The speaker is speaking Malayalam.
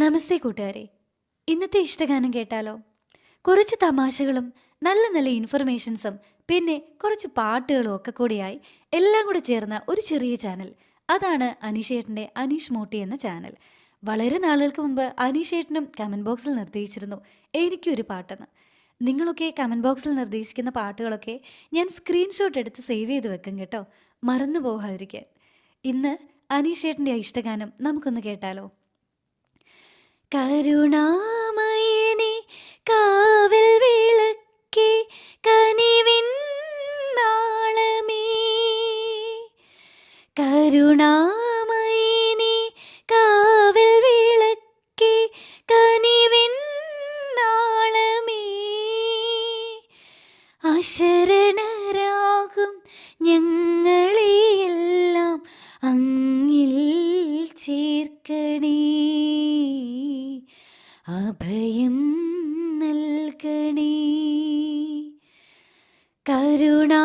നമസ്തേ കൂട്ടുകാരെ. ഇന്നത്തെ ഇഷ്ടഗാനം കേട്ടാലോ? കുറച്ച് തമാശകളും നല്ല നല്ല ഇൻഫർമേഷൻസും പിന്നെ കുറച്ച് പാട്ടുകളും ഒക്കെ കൂടിയായി എല്ലാം കൂടെ ചേർന്ന ഒരു ചെറിയ ചാനൽ. അതാണ് അനീഷേട്ടൻ്റെ അനീഷ് മോട്ടി എന്ന ചാനൽ. വളരെ നാളുകൾക്ക് മുമ്പ് അനീഷേട്ടനും കമൻറ്റ് ബോക്സിൽ നിർദ്ദേശിച്ചിരുന്നു എനിക്കൊരു പാട്ടെന്ന്. നിങ്ങളൊക്കെ കമൻറ്റ് ബോക്സിൽ നിർദ്ദേശിക്കുന്ന പാട്ടുകളൊക്കെ ഞാൻ സ്ക്രീൻഷോട്ട് എടുത്ത് സേവ് ചെയ്ത് വെക്കും കേട്ടോ, മറന്നു പോകാതിരിക്കാൻ. ഇന്ന് അനീഷേട്ടൻ്റെ ഇഷ്ടഗാനം നമുക്കൊന്ന് കേട്ടാലോ? കരുണാമയനെ കാവൽ വിളക്കേ കനിവിൻ നാളമേ, കരുണാമയനെ കാവൽ വിളക്കേ കനിവിൻ നാളമേ, അശരണരാകും ഞങ്ങളെയെല്ലാം അങ്ങിൽ ചേർക്കണേ, അഭയം നൽകണേ. കരുണാ